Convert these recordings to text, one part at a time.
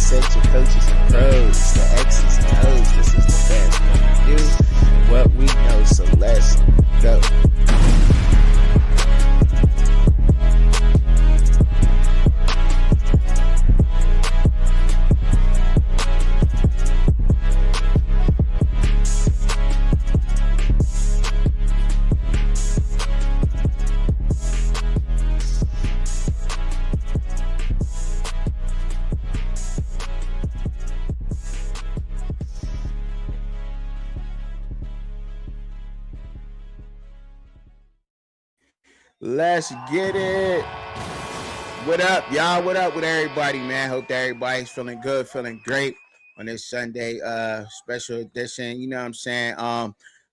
said, your coaches and pros, the X's and O's. This is the best point of view, what we know. So let's go. Let's get it. What up, y'all? What up with everybody, man? Hope that everybody's feeling good, feeling great on this Sunday special edition. You know what I'm saying?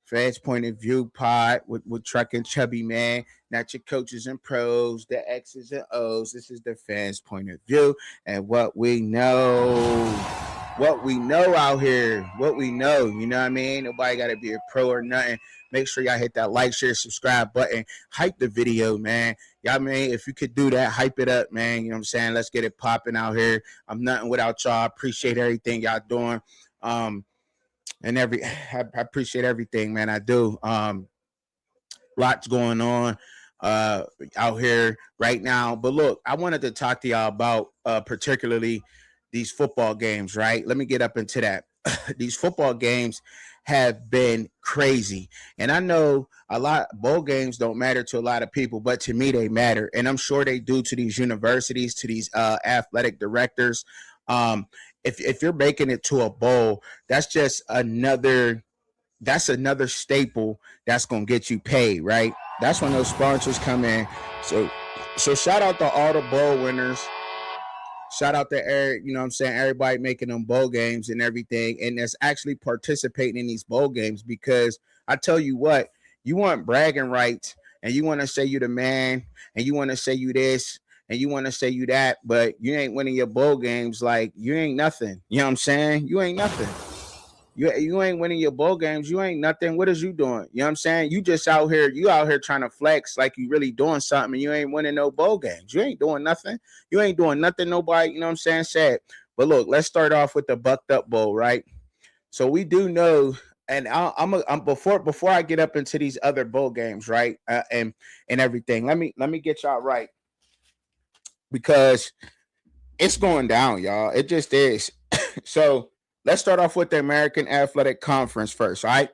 Fans Point of View pod with Truckin Chubby, man. Not your coaches and pros, the X's and O's. This is the fans' point of view and what we know. What we know out here, what we know, you know what I mean? Nobody got to be a pro or nothing. Make sure y'all hit that like, share, subscribe button. Hype the video, man. Y'all, man, if you could do that, hype it up, man. You know what I'm saying? Let's get it popping out here. I'm nothing without y'all. I appreciate everything y'all doing. I appreciate everything, man. I do. Lots going on out here right now. But look, I wanted to talk to y'all about particularly these football games, right? Let me get up into that. These football games have been crazy. And I know a lot bowl games don't matter to a lot of people, but to me they matter. And I'm sure they do to these universities, to these athletic directors. If you're making it to a bowl, that's just another staple that's going to get you paid, right? That's when those sponsors come in. So shout out to all the bowl winners. Shout out to Eric, you know what I'm saying, everybody making them bowl games and everything, and that's actually participating in these bowl games, because I tell you what, you want bragging rights, and you want to say you the man, and you want to say you this, and you want to say you that, but you ain't winning your bowl games, like, you ain't nothing. You know what I'm saying? You ain't nothing. You ain't winning your bowl games. You ain't nothing. What is you doing? You know what I'm saying? You just out here. You out here trying to flex like you really doing something, and you ain't winning no bowl games. You ain't doing nothing. You ain't doing nothing. Nobody. You know what I'm saying? Sad. But look, let's start off with the Bucked Up Bowl, right? So we do know, and I'm before I get up into these other bowl games, right? And everything. Let me get y'all right, because it's going down, y'all. It just is. So let's start off with the American Athletic Conference first, all right?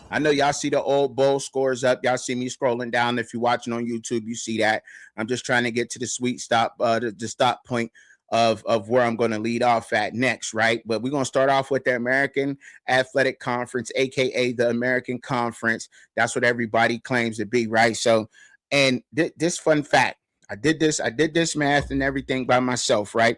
I know y'all see the old bowl scores up. Y'all see me scrolling down. If you're watching on YouTube, you see that. I'm just trying to get to the sweet stop, the stop point of where I'm going to lead off at next, right? But we're going to start off with the American Athletic Conference, a.k.a. the American Conference. That's what everybody claims to be, right? So, and this fun fact, I did this math and everything by myself, right?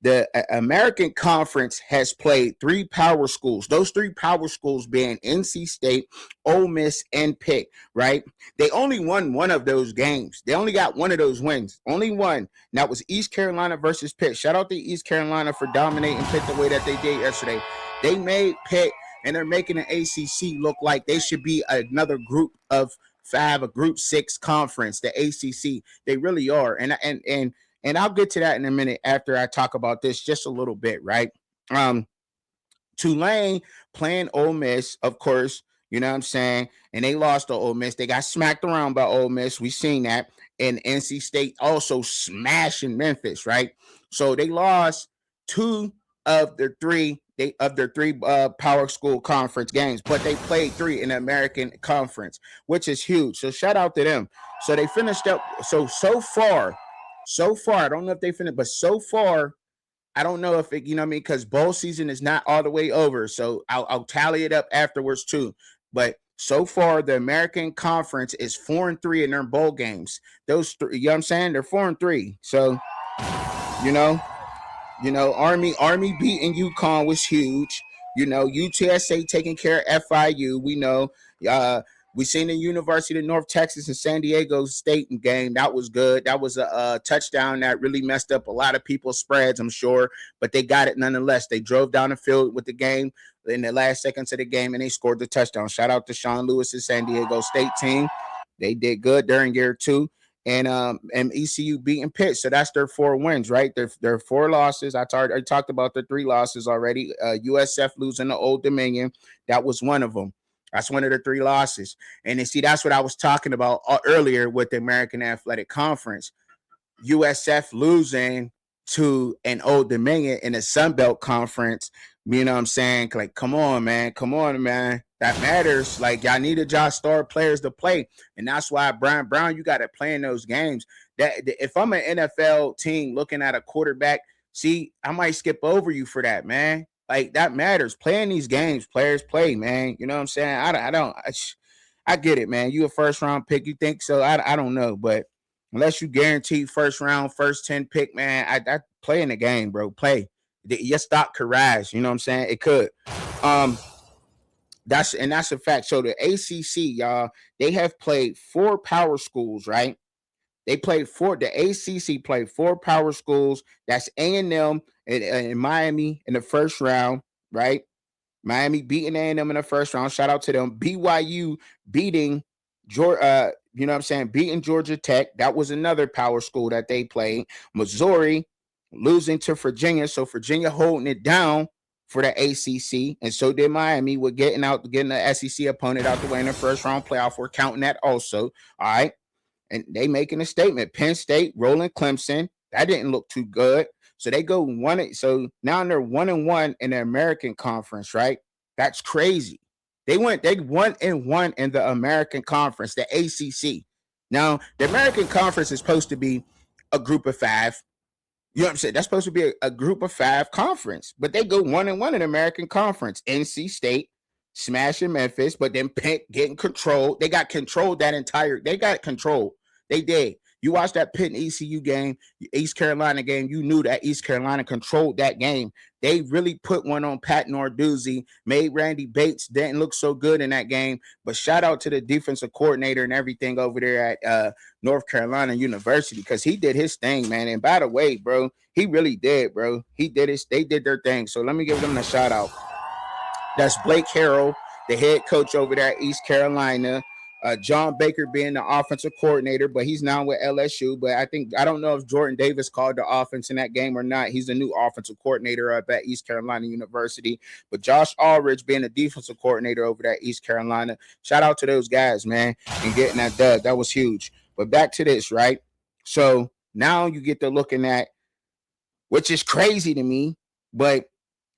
The American Conference has played 3 power schools. Those 3 power schools being NC State, Ole Miss, and Pitt, right? They only won one of those games. They only got one of those wins. Only one. And that was East Carolina versus Pitt. Shout out to East Carolina for dominating Pitt the way that they did yesterday. They made Pitt, and they're making an ACC look like they should be another group of 5, a group 6 conference, the ACC. They really are. And I'll get to that in a minute after I talk about this just a little bit, right? Tulane playing Ole Miss, of course, you know what I'm saying? And they lost to Ole Miss. They got smacked around by Ole Miss. We seen that. And NC State also smashing Memphis, right? So they lost 2 of their 3 power school conference games, but they played 3 in the American Conference, which is huge. So shout out to them. So they finished up. So far, I don't know if they finished, but so far, I don't know if it, you know what I mean, because bowl season is not all the way over. So I'll tally it up afterwards too. But so far, the American Conference is 4-3 in their bowl games. Those 3, you know what I'm saying? They're 4-3. So, you know, Army beating UConn was huge. You know, UTSA taking care of FIU. We know, we seen the University of North Texas and San Diego State game. That was good. That was a touchdown that really messed up a lot of people's spreads, I'm sure. But they got it nonetheless. They drove down the field with the game in the last seconds of the game, and they scored the touchdown. Shout out to Sean Lewis's San Diego State team. They did good during year 2. and ECU beating Pitt. So that's their 4 wins, right? Their 4 losses. I talked about the 3 losses already. USF losing to Old Dominion. That was one of them. That's one of the 3 losses. And see, that's what I was talking about earlier with the American Athletic Conference. USF losing to an Old Dominion in the Sun Belt Conference. You know what I'm saying? Like, come on, man. Come on, man. That matters. Like, y'all needed y'all star players to play. And that's why, Brian Brown, you got to play in those games. That if I'm an NFL team looking at a quarterback, see, I might skip over you for that, man. Like, that matters. Playing these games, players play, man. You know what I'm saying? I get it, man. You a first round pick. You think so? I don't know. But unless you guarantee first round, first 10 pick, man, I play in the game, bro. Play. Your stock could rise. You know what I'm saying? It could. That's a fact. So the ACC, y'all, they have played 4 power schools, right? The ACC played 4 power schools. That's A&M in Miami in the first round, right? Miami beating A&M in the first round. Shout out to them. BYU beating Georgia, you know what I'm saying? Beating Georgia Tech. That was another power school that they played. Missouri losing to Virginia. So Virginia holding it down for the ACC. And so did Miami with getting the SEC opponent out the way in the first round playoff. We're counting that also. All right. And they making a statement. Penn State rolling Clemson. That didn't look too good. So they go 1. So now they're 1-1 in the American Conference, right? That's crazy. They 1-1 in the American Conference, the ACC. Now, the American Conference is supposed to be a group of 5. You know what I'm saying? That's supposed to be a group of 5 conference, but they go 1-1 in the American Conference. NC State smashing Memphis, but then Pitt getting controlled. They got controlled They got controlled. They did. You watched that Pitt and ECU game, East Carolina game, you knew that East Carolina controlled that game. They really put one on Pat Narduzzi, made Randy Bates didn't look so good in that game. But shout out to the defensive coordinator and everything over there at North Carolina University, because he did his thing, man. And by the way, bro, he really did, bro. He did it. They did their thing. So let me give them a shout out. That's Blake Harrell, the head coach over there at East Carolina. John Baker being the offensive coordinator, but he's now with LSU. But I don't know if Jordan Davis called the offense in that game or not. He's the new offensive coordinator up at East Carolina University. But Josh Aldridge being the defensive coordinator over there at East Carolina. Shout out to those guys, man, and getting that dub. That was huge. But back to this, right? So now you get to looking at, which is crazy to me, but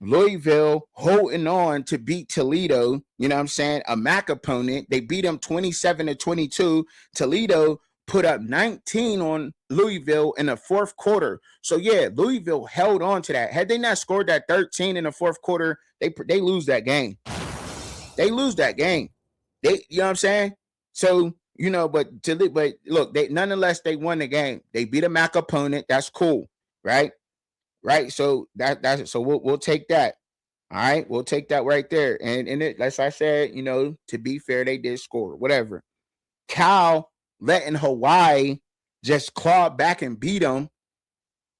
Louisville holding on to beat Toledo, you know what I'm saying? A MAC opponent. They beat them 27-22. Toledo put up 19 on Louisville in the 4th quarter. So yeah, Louisville held on to that. Had they not scored that 13 in the 4th quarter, they lose that game. They lose that game. You know what I'm saying? So, you know, but look, nonetheless they won the game. They beat a MAC opponent. That's cool, right? Right, so so we'll take that. All right, we'll take that right there. And it, like I said, you know, to be fair, they did score, whatever. Cal letting Hawaii just claw back and beat them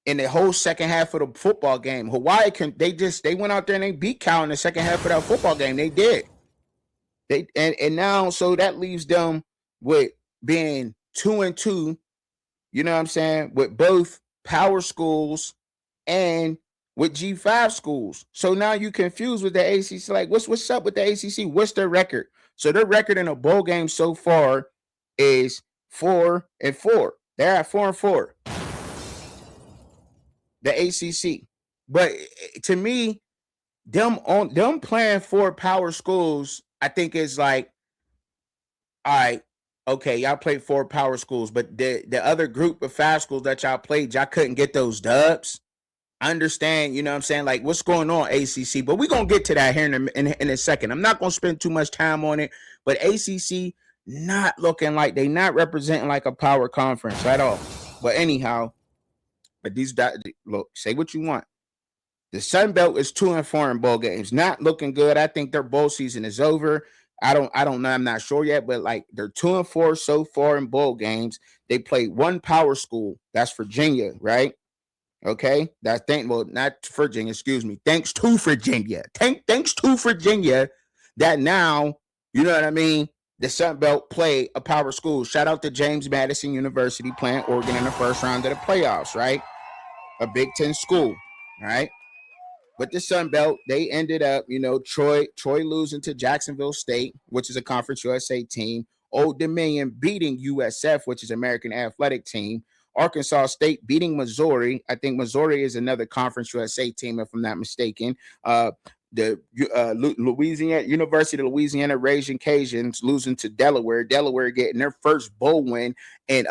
in the whole second half of the football game. Hawaii they went out there and they beat Cal in the second half of that football game. They did. And now so that leaves them with being 2-2. You know what I'm saying? With both power schools and with G5 schools. So now you confused with the ACC. Like, what's up with the ACC? What's their record? So their record in a bowl game so far is 4-4. They're at 4-4. The ACC. But to me, them playing 4 power schools, I think is like, all right, okay, y'all played 4 power schools, but the other group of 5 schools that y'all played, y'all couldn't get those dubs. I understand, you know what I'm saying? Like, what's going on, ACC? But we're going to get to that here in a second. I'm not going to spend too much time on it, but ACC not looking like they not representing like a power conference at all. But anyhow, but look, say what you want. The Sun Belt is 2-4 in bowl games. Not looking good. I think their bowl season is over. I don't know. I'm not sure yet, but like they're 2-4 so far in bowl games. They played 1 power school. That's Virginia, right? Okay, not Virginia, excuse me. Thanks to Virginia. Thanks to Virginia that now, you know what I mean? the Sun Belt play a power school. Shout out to James Madison University playing Oregon in the first round of the playoffs, right? A Big Ten school, right? But the Sun Belt, they ended up, Troy losing to Jacksonville State, which is a Conference USA team. Old Dominion beating USF, which is American Athletic Team. Arkansas State beating Missouri. I think Missouri is another Conference USA team, if I'm not mistaken. The Louisiana University of Louisiana Raging Cajuns losing to Delaware. Delaware getting their first bowl win in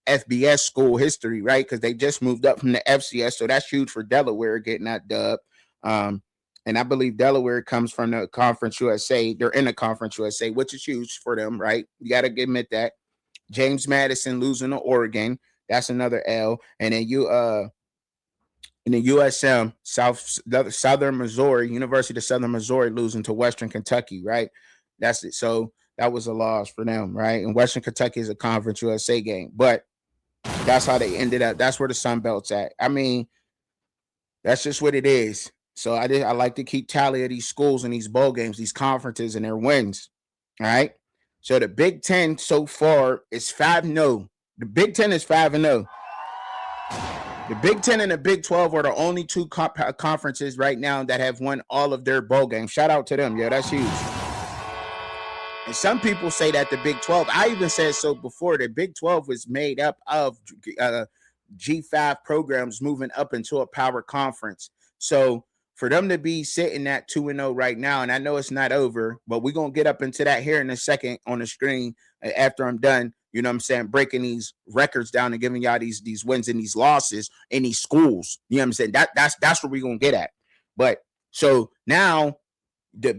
FBS school history, right? Because they just moved up from the FCS, so that's huge for Delaware getting that dub. And I believe Delaware comes from the Conference USA. They're in the Conference USA, which is huge for them, right? You got to admit that. James Madison losing to Oregon. That's another L. And then in the USM, Southern Missouri, University of Southern Missouri losing to Western Kentucky, right? That's it. So that was a loss for them, right? And Western Kentucky is a Conference USA game. But that's how they ended up. That's where the Sun Belt's at. I mean, that's just what it is. So I like to keep tally of these schools and these bowl games, these conferences and their wins. All right. So the Big Ten so far is 5-0. The Big Ten is 5-0. The Big Ten and the Big 12 are the only two conferences right now that have won all of their bowl games. Shout out to them. Yeah, that's huge. And some people say that the Big 12, I even said so before, the Big 12 was made up of G5 programs moving up into a power conference. So for them to be sitting at 2-0 right now, and I know it's not over, but we're going to get up into that here in a second on the screen after I'm done, you know what I'm saying, breaking these records down and giving y'all these wins and these losses in these schools. You know what I'm saying? That's where we're going to get at. But so now the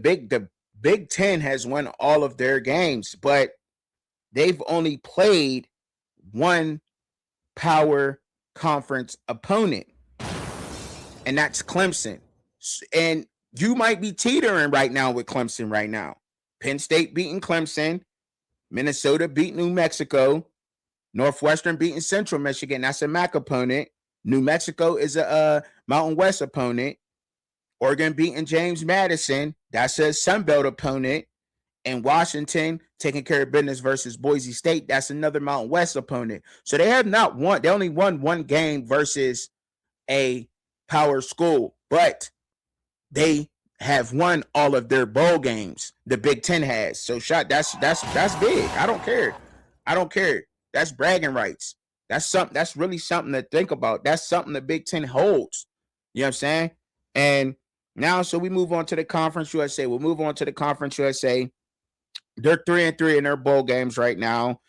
Big Ten has won all of their games, but they've only played one power conference opponent, and that's Clemson. And you might be teetering right now with Clemson right now. Penn State beating Clemson, Minnesota beat New Mexico, Northwestern beating Central Michigan. That's a MAC opponent. New Mexico is a Mountain West opponent. Oregon beating James Madison. That's a Sun Belt opponent. And Washington taking care of business versus Boise State. That's another Mountain West opponent. So they have not won. They only won one game versus a power school, but they have won all of their bowl games. The Big Ten has. So that's big. I don't care. That's bragging rights. That's really something to think about. That's something the Big Ten holds. You know what I'm saying? And now, so we move on to the Conference USA. We'll move on to the Conference USA. They're 3-3 in their bowl games right now.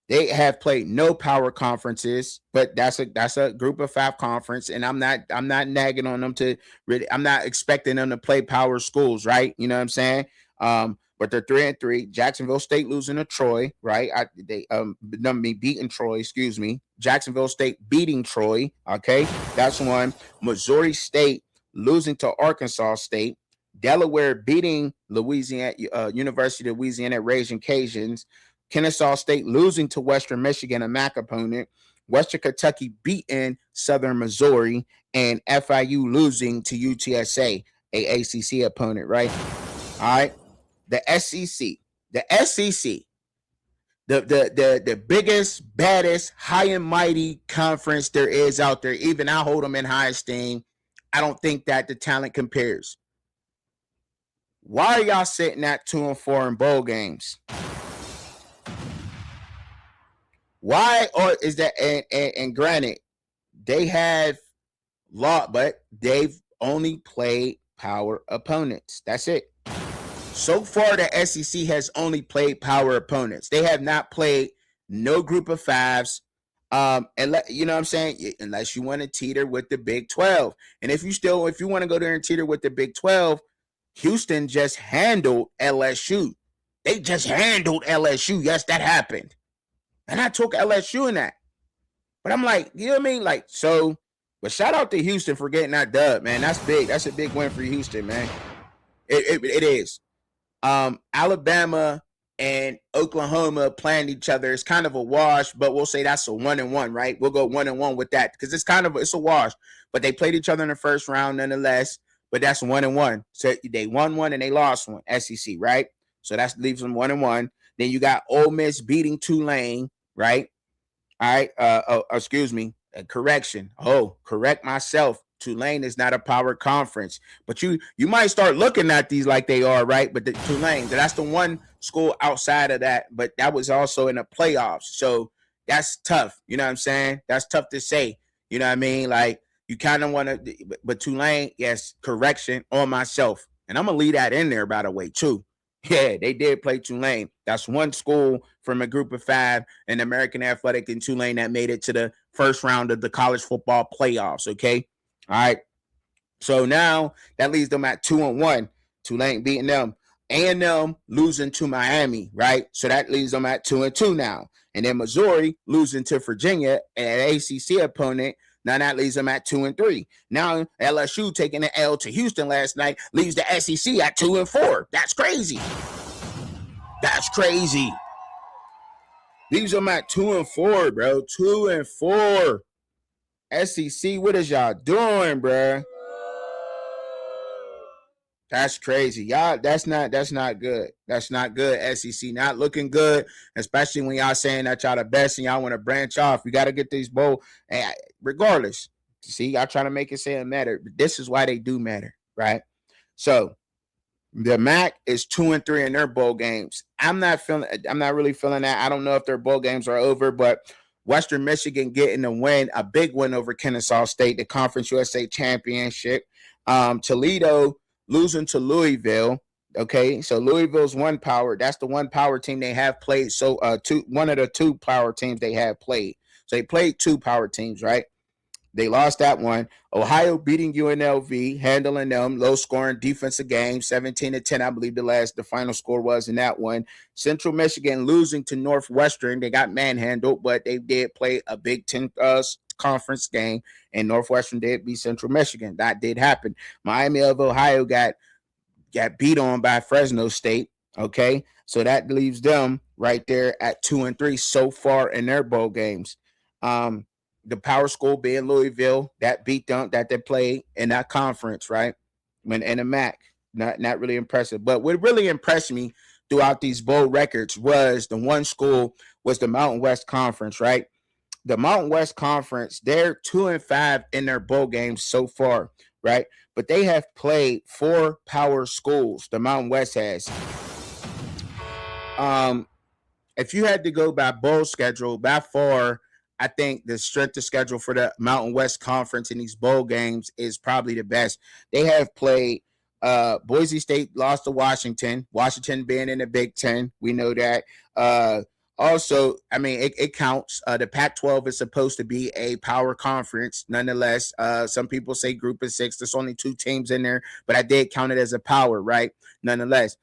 They have played no power conferences, but that's a group of 5 conference, and I'm not nagging on them to really. I'm not expecting them to play power schools, right? You know what I'm saying? But they're 3-3. Jacksonville State losing to Troy, right? Beating Troy, excuse me. Jacksonville State beating Troy. Okay, that's one. Missouri State losing to Arkansas State. Delaware beating University of Louisiana Raging Cajuns. Kennesaw State losing to Western Michigan, a MAC opponent. Western Kentucky beating Southern Missouri, and FIU losing to UTSA, a ACC opponent, right? All right. The SEC, the biggest, baddest, high and mighty conference there is out there. Even I hold them in high esteem. I don't think that the talent compares. Why are y'all sitting at 2-4 in bowl games? Why, or is that, and granted, they have lot, but they've only played power opponents. That's it. So far, the SEC has only played power opponents. They have not played no group of 5s. And you know what I'm saying? Unless you want to teeter with the Big 12. And if you want to go there and teeter with the Big 12, Houston just handled LSU. They just handled LSU. Yes, that happened. And I took LSU in that. But I'm like, you know what I mean? Like, so, but shout out to Houston for getting that dub, man. That's big. That's a big win for Houston, man. It is. Alabama and Oklahoma playing each other is kind of a wash, but we'll say that's a 1-1, right? We'll go 1-1 with that because it's a wash. But they played each other in the first round nonetheless. But that's 1-1. So they won one and they lost one. SEC, right? So that leaves them 1-1. Then you got Ole Miss beating Tulane, right? All right. Excuse me. Correction. Oh, correct myself. Tulane is not a power conference, but you might start looking at these like they are, right? But the Tulane, that's the one school outside of that, but that was also in the playoffs. So that's tough. You know what I'm saying? That's tough to say. You know what I mean? Like you kind of want to, but Tulane, yes, correction on myself. And I'm going to leave that in there, by the way, too. Yeah, they did play Tulane. That's one school from a group of 5 in American Athletic in Tulane that made it to the first round of the college football playoffs. Okay. All right. So now that leaves them at 2-1. Tulane beating them. A&M losing to Miami, right? So that leaves them at 2-2 now. And then Missouri losing to Virginia, an ACC opponent. Now that leaves them at 2-3. Now LSU taking an L to Houston last night leaves the SEC at 2-4. That's crazy. That's crazy. Leaves them at 2-4, bro. 2-4. SEC, what is y'all doing, bro? That's crazy. Y'all, that's not good. That's not good. SEC not looking good, especially when y'all saying that y'all the best and y'all want to branch off. You got to get these bowl. And regardless, see, y'all trying to make it say it matter. But this is why they do matter, right? So the MAC is 2-3 in their bowl games. I'm not really feeling that. I don't know if their bowl games are over, but Western Michigan getting a big win over Kennesaw State, the Conference USA Championship. Toledo losing to Louisville. Okay, so Louisville's one power. That's the one power team they have played. So one of the 2 power teams they have played. So they played 2 power teams, right? They lost that one. Ohio beating UNLV, handling them, low scoring defensive game, 17-10, I believe the final score was in that one. Central Michigan losing to Northwestern. They got manhandled, but they did play a Big Ten conference game, and Northwestern did beat Central Michigan. That did happen. Miami of Ohio got beat on by Fresno State. Okay, so that leaves them right there at 2-3 so far in their bowl games. The power school being Louisville, that beat them that they played in that conference, right? In the MAC, not really impressive. But what really impressed me throughout these bowl records was the one school was the Mountain West Conference, right? The Mountain West Conference, they're 2-5 in their bowl games so far, right? But they have played 4 power schools. The Mountain West has. If you had to go by bowl schedule, by far, I think the strength of schedule for the Mountain West Conference in these bowl games is probably the best. They have played Boise State lost to Washington being in the Big Ten. We know that. Also, I mean, it counts. The Pac-12 is supposed to be a power conference. Nonetheless, some people say group of 6. There's only 2 teams in there, but I did count it as a power, right? Nonetheless,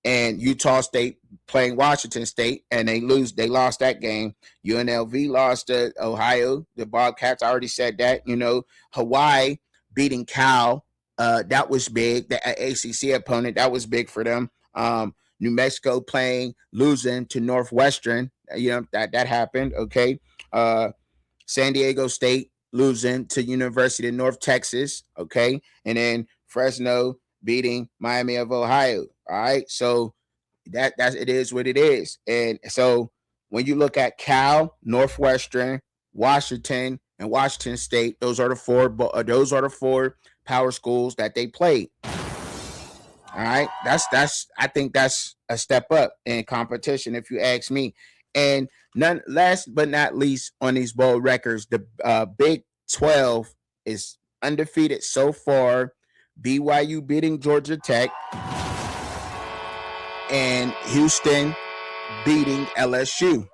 and Utah State playing Washington State, and they lost that game. UNLV lost to Ohio, the Bobcats. I already said that. Hawaii beating Cal. That was big. The ACC opponent, that was big for them. New Mexico losing to Northwestern. That happened. Okay. San Diego State losing to University of North Texas. Okay. And then Fresno beating Miami of Ohio. All right. So that's it is what it is. And so when you look at Cal, Northwestern, Washington, and Washington State, those are the 4 power schools that they played. All right. I think that's a step up in competition, if you ask me. And last but not least on these bowl records, the Big 12 is undefeated so far. BYU beating Georgia Tech and Houston beating LSU.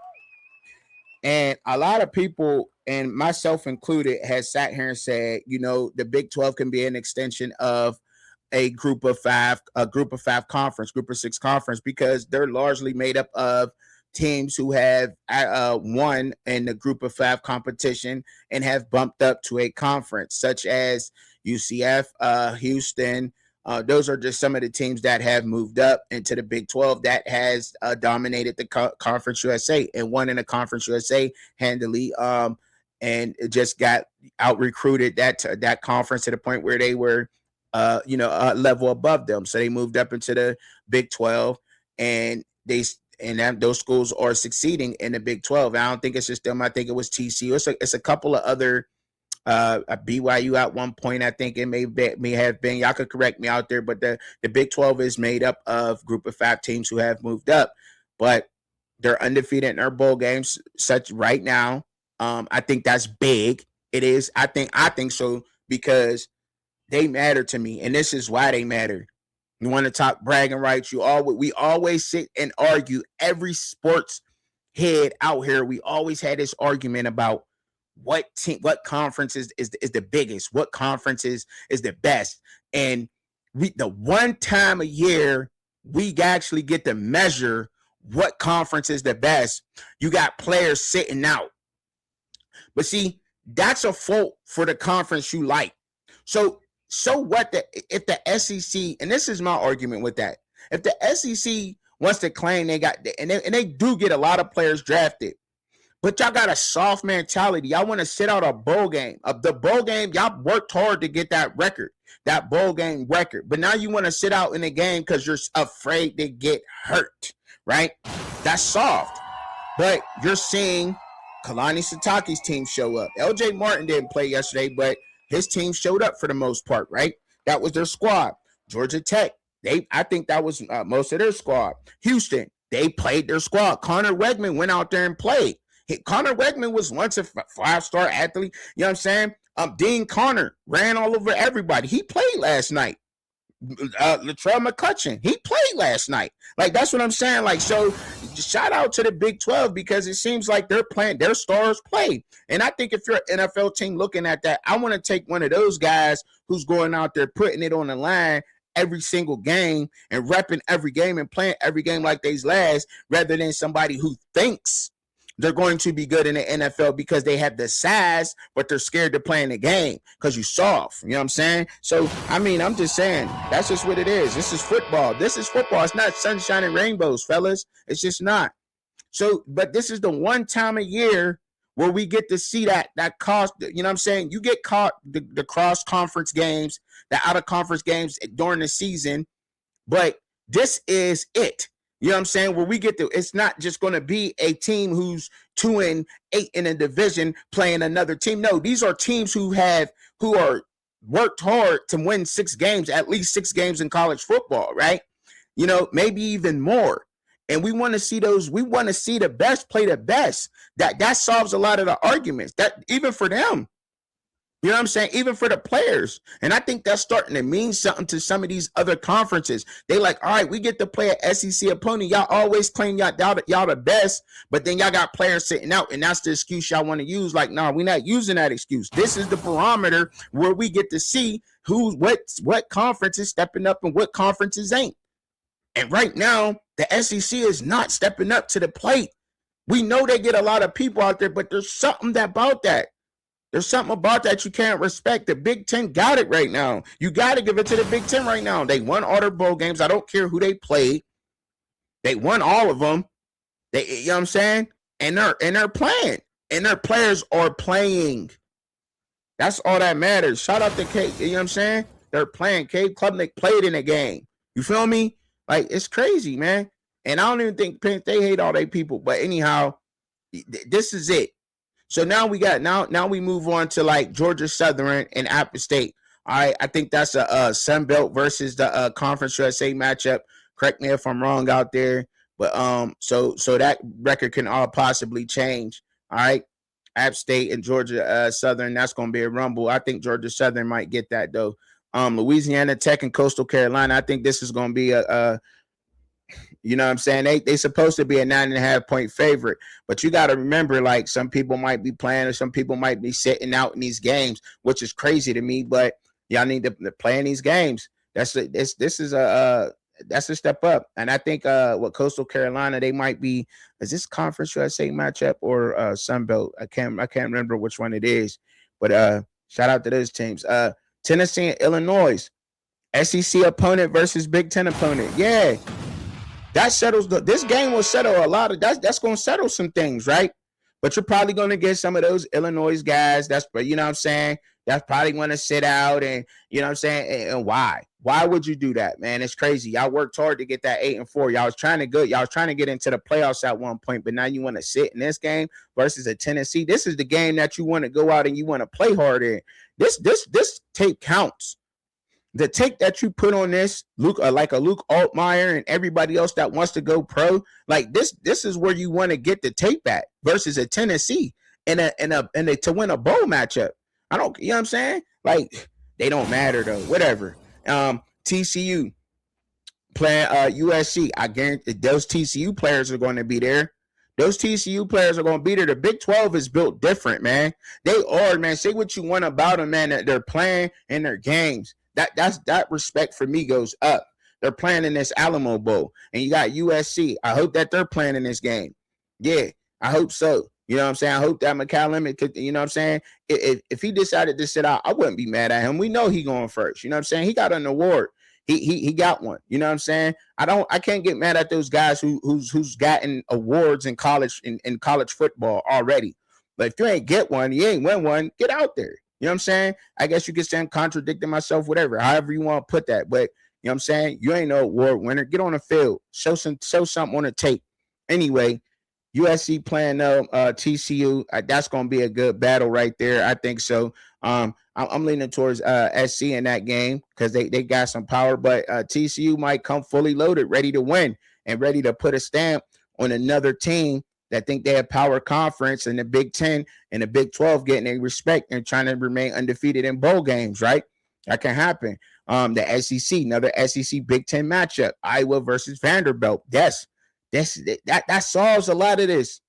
And a lot of people, and myself included, has sat here and said, the Big 12 can be an extension of a group of 5 conference, group of 6 conference, because they're largely made up of teams who have won in the group of 5 competition and have bumped up to a conference, such as UCF, Houston. Those are just some of the teams that have moved up into the Big 12 that has dominated the Conference USA and won in the Conference USA handily, and it just got out recruited that conference to the point where they were level above them. So they moved up into the Big 12, and those schools are succeeding in the Big 12. I don't think it's just them. I think it was TCU. It's a couple of other BYU at one point. I think it may have been. Y'all could correct me out there, but the Big 12 is made up of group of 5 teams who have moved up, but they're undefeated in their bowl games such right now. I think that's big. It is. I think so because they matter to me, and this is why they matter. You want to talk bragging rights? We always sit and argue. Every sports head out here, we always had this argument about what conference is the biggest, what conference is the best, and the one time a year we actually get to measure what conference is the best. You got players sitting out, but see, that's a fault for the conference you like. So what? If the SEC, and this is my argument with that, if the SEC wants to claim they got, and they do get a lot of players drafted, but y'all got a soft mentality. Y'all want to sit out a bowl game. The bowl game, y'all worked hard to get that record, that bowl game record. But now you want to sit out in the game because you're afraid to get hurt, right? That's soft. But you're seeing Kalani Sitake's team show up. LJ Martin didn't play yesterday, but his team showed up for the most part, right? That was their squad. Georgia Tech, I think that was most of their squad. Houston, they played their squad. Connor Wegman went out there and played. Connor Wegman was once a 5-star athlete. You know what I'm saying? Dean Connor ran all over everybody. He played last night. Latrell McCutcheon, he played last night. Like, that's what I'm saying. Like, so shout out to the Big 12 because it seems like they're playing, their stars play. And I think if you're an NFL team looking at that, I want to take one of those guys who's going out there putting it on the line every single game and repping every game and playing every game like they's last, rather than somebody who thinks they're going to be good in the NFL because they have the size, but they're scared to play in the game because you soft. You know what I'm saying? So, I mean, I'm just saying, that's just what it is. This is football. It's not sunshine and rainbows, fellas. It's just not. So, but this is the one time a year where we get to see that cost. You know what I'm saying? You get caught the cross-conference games, the out-of-conference games during the season, but this is it. You know what I'm saying? Where we get to, it's not just going to be a team who's 2-8 in a division playing another team. No, these are teams who are worked hard to win 6 games, at least 6 games in college football, right? You know, maybe even more. And we want to see those. We want to see the best play the best. That solves a lot of the arguments. That even for them. You know what I'm saying? Even for the players. And I think that's starting to mean something to some of these other conferences. They like, all right, we get to play an SEC opponent. Y'all always claim y'all the best, but then y'all got players sitting out, and that's the excuse y'all want to use. Like, no, we're not using that excuse. This is the barometer where we get to see what conference is stepping up and what conferences ain't. And right now, the SEC is not stepping up to the plate. We know they get a lot of people out there, but there's something about that. There's something about that you can't respect. The Big Ten got it right now. You got to give it to the Big Ten right now. They won all their bowl games. I don't care who they played. They won all of them. You know what I'm saying? And they're playing. And their players are playing. That's all that matters. Shout out to Kate. You know what I'm saying? They're playing. Cade Klubnik played in a game. You feel me? Like, it's crazy, man. And I don't even think they hate all their people. But anyhow, this is it. So now we move on to like Georgia Southern and App State. All right, I think that's a Sun Belt versus the Conference USA matchup. Correct me if I'm wrong out there, but so that record can all possibly change. All right, App State and Georgia Southern. That's going to be a rumble. I think Georgia Southern might get that though. Louisiana Tech and Coastal Carolina. I think this is going to be a you know what I'm saying? They supposed to be a 9.5 point favorite, but you got to remember, like, some people might be playing or some people might be sitting out in these games, which is crazy to me. But y'all need to play in these games. This is a step up, and I think what Coastal Carolina, they might be, is this Conference USA matchup or Sun Belt? I can't remember which one it is, but shout out to those teams. Tennessee and Illinois, SEC opponent versus Big Ten opponent. Yeah. That settles this game will settle a lot of that's going to settle some things, right? But you're probably going to get some of those Illinois guys. You know what I'm saying? that's probably going to sit out, and you know what I'm saying. And why? Why would you do that, man? It's crazy. Y'all worked hard to get that 8-4. Y'all was trying to go. Y'all was trying to get into the playoffs at one point, but now you want to sit in this game versus a Tennessee. This is the game that you want to go out and you want to play hard in. This tape counts. The take that you put on this, Luke, like a Luke Altmaier and everybody else that wants to go pro, like this is where you want to get the tape at versus a Tennessee and to win a bowl matchup. I don't, you know what I'm saying? Like they don't matter though. Whatever. TCU playing USC. I guarantee those TCU players are going to be there. Those TCU players are going to be there. The Big 12 is built different, man. They are, man. Say what you want about them, man. That they're playing in their games. That respect for me goes up. They're playing in this Alamo Bowl, and you got USC. I hope that they're playing in this game. Yeah, I hope so. You know what I'm saying? I hope that McCallum could, you know what I'm saying? If he decided to sit out, I wouldn't be mad at him. We know he going first. You know what I'm saying? He got an award. He got one. You know what I'm saying? I can't get mad at those guys who's gotten awards in college in college football already. But if you ain't get one, you ain't win one, get out there. You know what I'm saying? I guess you could say I'm contradicting myself, whatever, however you want to put that. But you know what I'm saying? You ain't no award winner. Get on the field. Show something on the tape. Anyway, USC playing TCU. That's going to be a good battle right there. I think so. I'm leaning towards SC in that game because they got some power, but TCU might come fully loaded, ready to win and ready to put a stamp on another team that think they have power conference, and the Big 10 and the Big 12 getting a respect and trying to remain undefeated in bowl games, right? That can happen. The SEC, another SEC Big 10 matchup, Iowa versus Vanderbilt. Yes, that solves a lot of this.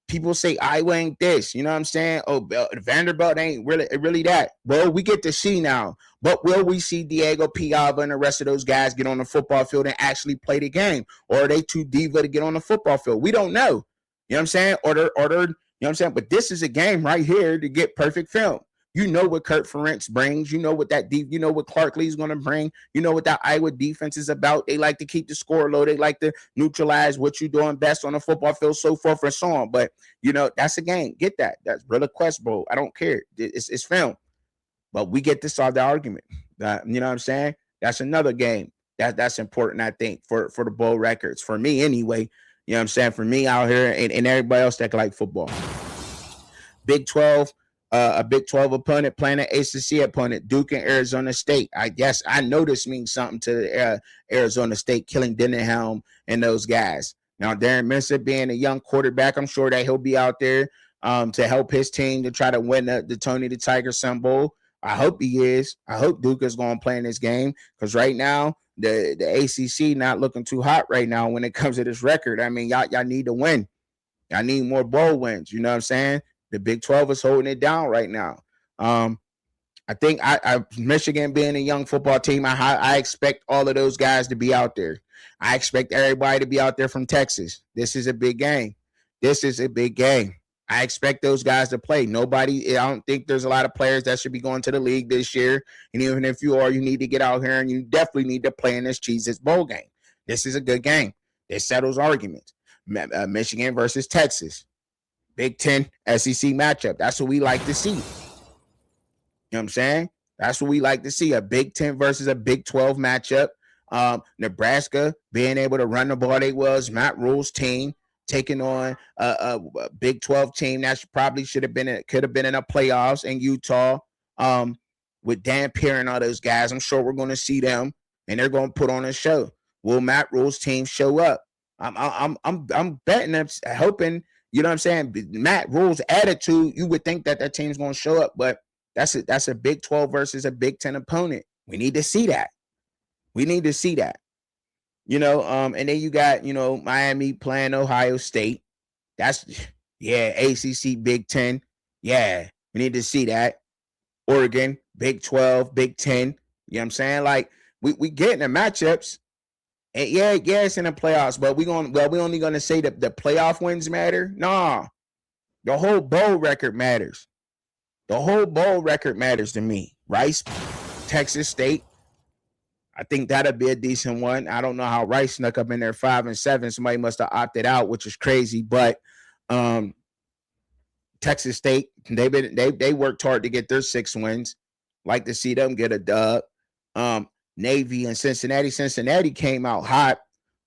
People say Iowa ain't this, you know what I'm saying? Oh, Vanderbilt ain't really that. Well, we get to see now. But will we see Diego Piava and the rest of those guys get on the football field and actually play the game? Or are they too diva to get on the football field? We don't know. You know what I'm saying? Or you know what I'm saying? But this is a game right here to get perfect film. You know what Kurt Ferentz brings. You know what you know what Clark Lee's going to bring. You know what that Iowa defense is about. They like to keep the score low. They like to neutralize what you're doing best on the football field, so forth and so on. But, you know, that's a game. Get that. That's Brother Quest Bowl. I don't care. It's film. But we get to solve the argument. You know what I'm saying? That's another game. That's important, I think, for the bowl records. For me, anyway. You know what I'm saying? For me out here and everybody else that like football. Big 12. A Big 12 opponent playing an ACC opponent, Duke and Arizona State. I guess I know this means something to Arizona State, killing Denenhelm and those guys. Now, Darren Minster being a young quarterback, I'm sure that he'll be out there to help his team to try to win the Tony the Tiger Sun Bowl. I hope he is. I hope Duke is going to play in this game because right now, the ACC not looking too hot right now when it comes to this record. I mean, y'all need to win. Y'all need more bowl wins. You know what I'm saying? The Big 12 is holding it down right now. I think Michigan being a young football team, I expect all of those guys to be out there. I expect everybody to be out there from Texas. This is a big game. I expect those guys to play. I don't think there's a lot of players that should be going to the league this year. And even if you are, you need to get out here and you definitely need to play in this Cheez-Its Bowl game. This is a good game. This settles arguments. Michigan versus Texas. Big 10 SEC matchup. That's what we like to see. You know what I'm saying? That's what we like to see. A Big 10 versus a Big 12 matchup. Nebraska being able to run the ball they was. Matt Rule's team taking on a Big 12 team that could have been in a playoffs in Utah with Dan Pierre and all those guys. I'm sure we're going to see them and they're going to put on a show. Will Matt Rule's team show up? I'm betting them, hoping. You know what I'm saying? Matt Rule's attitude, you would think that team's going to show up, but that's a Big 12 versus a Big 10 opponent. We need to see that. You know, and then you got, you know, Miami playing Ohio State. That's, ACC Big 10. Yeah, we need to see that. Oregon, Big 12, Big 10. You know what I'm saying? Like, we getting the matchups. And it's in the playoffs, but we only gonna say that the playoff wins matter. Nah, the whole bowl record matters. The whole bowl record matters to me. Rice, Texas State. I think that'll be a decent one. I don't know how Rice snuck up in there 5-7. Somebody must have opted out, which is crazy. But Texas State, they worked hard to get their 6 wins. Like to see them get a dub. Navy and Cincinnati. Cincinnati came out hot.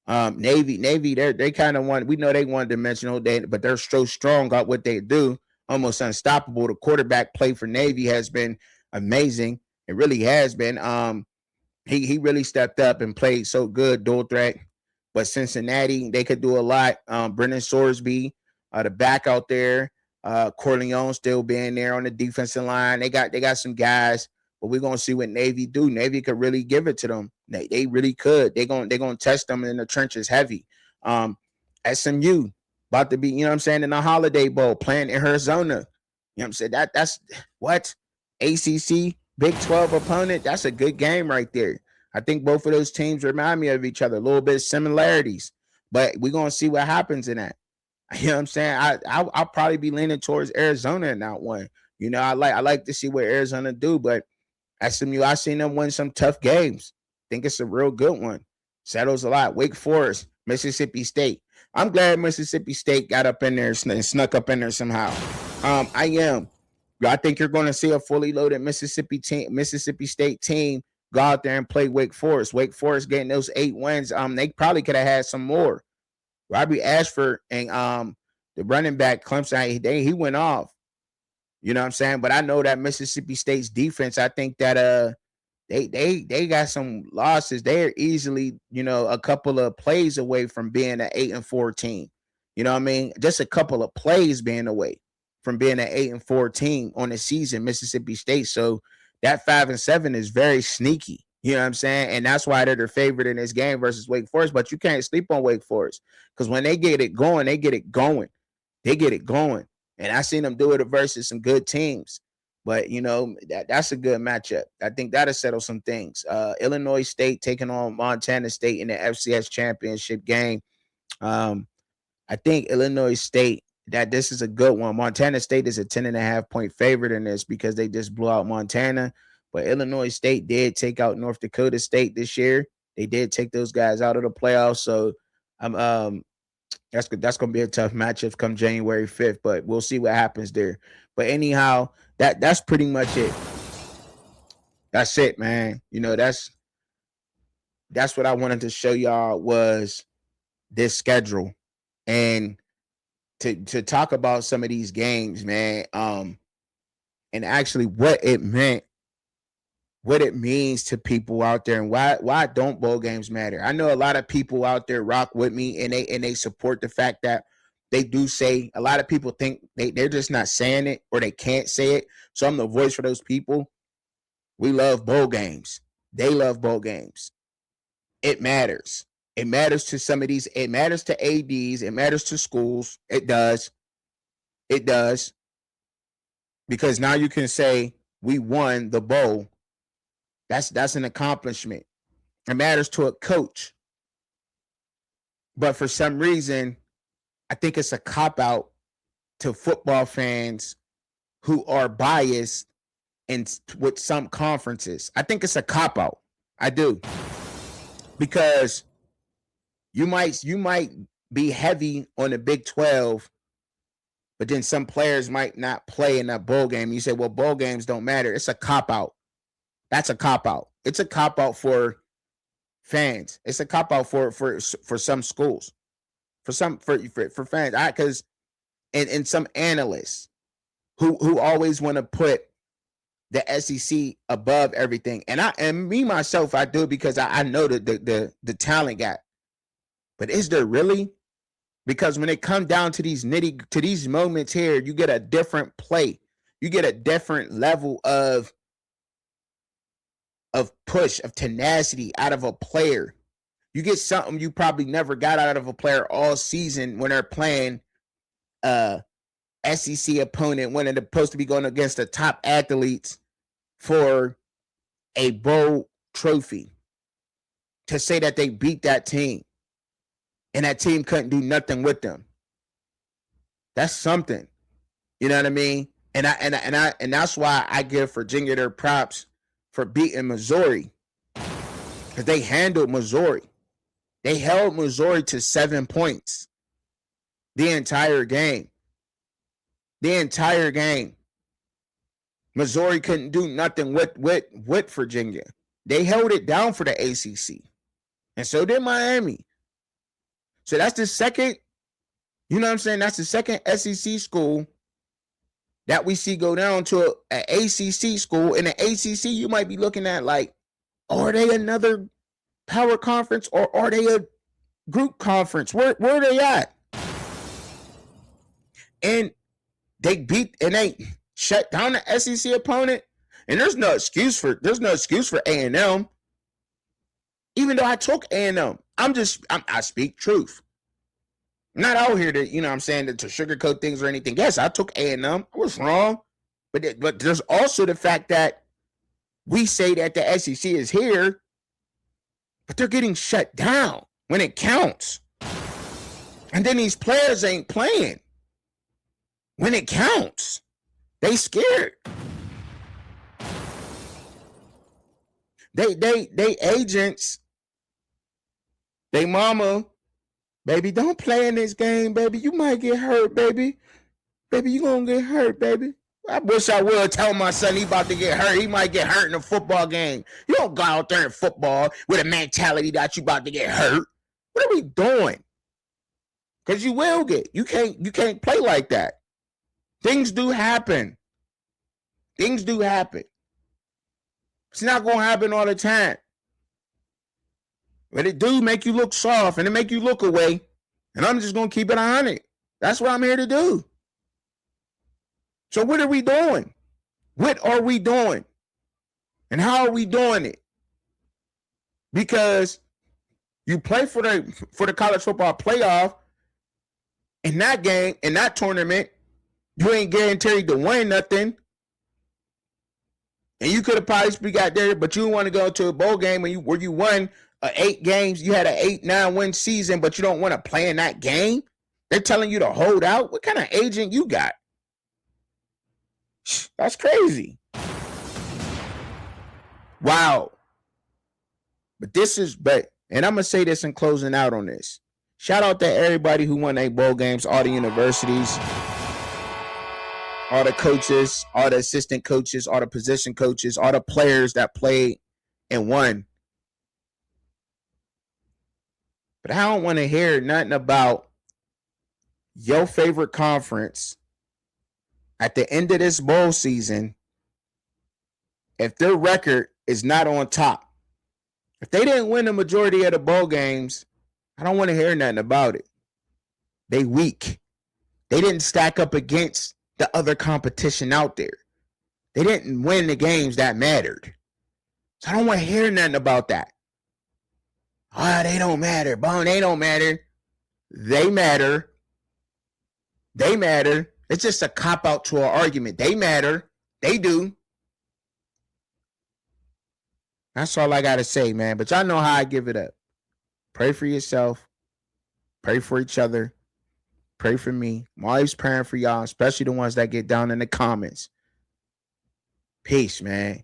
Navy, they kind of want. We know they one dimensional, but they're so strong at what they do, almost unstoppable. The quarterback play for Navy has been amazing. It really has been. He really stepped up and played so good, dual threat. But Cincinnati, they could do a lot. Brennan Sorsby, the back out there, Corleone still being there on the defensive line. They got some guys, but we're gonna see what Navy do. Navy could really give it to them. They really could. They're gonna test them in the trenches heavy. SMU about to be, you know what I'm saying, in the Holiday Bowl, playing in Arizona. You know what I'm saying? That's what ACC Big 12 opponent. That's a good game right there. I think both of those teams remind me of each other, a little bit of similarities, but we're gonna see what happens in that. You know what I'm saying? I'll probably be leaning towards Arizona in that one. You know, I like to see what Arizona do, but SMU, I seen them win some tough games. Think it's a real good one. Settles a lot. Wake Forest, Mississippi State. I'm glad Mississippi State got up in there and snuck up in there somehow. I am. I think you're going to see a fully loaded Mississippi State team go out there and play Wake Forest. Wake Forest getting those 8 wins. They probably could have had some more. Robbie Ashford and the running back Clemson, he went off. You know what I'm saying? But I know that Mississippi State's defense, I think that they got some losses. They're easily, you know, a couple of plays away from being an 8-4 team. You know what I mean? Just a couple of plays being away from being an 8-4 team on the season, Mississippi State. So that 5-7 is very sneaky. You know what I'm saying? And that's why they're the favorite in this game versus Wake Forest. But you can't sleep on Wake Forest because when they get it going, they get it going. They get it going. And I seen them do it versus some good teams. But, you know, that's a good matchup. I think that'll settle some things. Illinois State taking on Montana State in the FCS championship game. I think Illinois State, that this is a good one. Montana State is a 10.5 point favorite in this because they just blew out Montana. But Illinois State did take out North Dakota State this year. They did take those guys out of the playoffs. So that's going to be a tough matchup come January 5th. But we'll see what happens there. But anyhow, that's pretty much it. That's it, man. You know, that's what I wanted to show y'all was this schedule. And to talk about some of these games, man, and actually what it meant, what it means to people out there, and why don't bowl games matter. I know a lot of people out there rock with me, and they support the fact that they do say, a lot of people think they're just not saying it or they can't say it. So I'm the voice for those people. We love bowl games. They love bowl games. It matters. It matters to some of these. It matters to ADs. It matters to schools. It does. It does. Because now you can say we won the bowl. That's an accomplishment. It matters to a coach. But for some reason, I think it's a cop-out to football fans who are biased with some conferences. I think it's a cop-out. I do. Because you might be heavy on the Big 12, but then some players might not play in that bowl game. You say, well, bowl games don't matter. It's a cop-out. That's a cop-out. It's a cop-out for fans. It's a cop-out for some schools. For fans. Because and some analysts who always want to put the SEC above everything. And me myself, I do because I know the talent gap. But is there really? Because when it comes down to these moments here, you get a different play. You get a different level of push, of tenacity out of a player. You get something you probably never got out of a player all season when they're playing SEC opponent when they're supposed to be going against the top athletes for a bowl trophy. To say that they beat that team and that team couldn't do nothing with them. That's something. You know what I mean? And that's why I give Virginia their props for beating Missouri. Because they handled Missouri. They held Missouri to 7 points the entire game. the entire game. Missouri couldn't do nothing with Virginia. They held it down for the ACC. And so did Miami. So that's the second, you know what I'm saying? That's the second SEC school that we see go down to an ACC school. In the ACC, you might be looking at like, are they another power conference or are they a group conference? Where are they at? And they shut down the SEC opponent. And there's no excuse for A&M. Even though I took A&M, I speak truth. I'm not out here to, you know what I'm saying, to sugarcoat things or anything. Yes, I took A&M. I was wrong. But there's also the fact that we say that the SEC is here, but they're getting shut down when it counts. And then these players ain't playing when it counts. They scared. They agents, they mama, baby, don't play in this game, baby. You might get hurt, baby. Baby, you gonna get hurt, baby. I wish I would tell my son he about to get hurt. He might get hurt in a football game. You don't go out there in football with a mentality that you about to get hurt. What are we doing? Because you will get. You can't play like that. Things do happen. Things do happen. It's not going to happen all the time. But it do make you look soft and it make you look away. And I'm just going to keep it 100. That's what I'm here to do. So what are we doing? What are we doing? And how are we doing it? Because you play for the college football playoff. In that game, in that tournament, you ain't guaranteed to win nothing. And you could have probably got there, but you want to go to a bowl game where you won 8 games. You had an 8-9 win season, but you don't want to play in that game. They're telling you to hold out. What kind of agent you got? That's crazy. Wow. And I'm going to say this in closing out on this. Shout out to everybody who won 8 bowl games, all the universities, all the coaches, all the assistant coaches, all the position coaches, all the players that played and won. But I don't want to hear nothing about your favorite conference at the end of this bowl season if their record is not on top. If they didn't win the majority of the bowl games, I don't want to hear nothing about it. They weak. They didn't stack up against the other competition out there. They didn't win the games that mattered. So I don't want to hear nothing about that. They don't matter. Bone, they don't matter. They matter. They matter. It's just a cop-out to an argument. They matter. They do. That's all I got to say, man. But y'all know how I give it up. Pray for yourself. Pray for each other. Pray for me. I'm always praying for y'all, especially the ones that get down in the comments. Peace, man.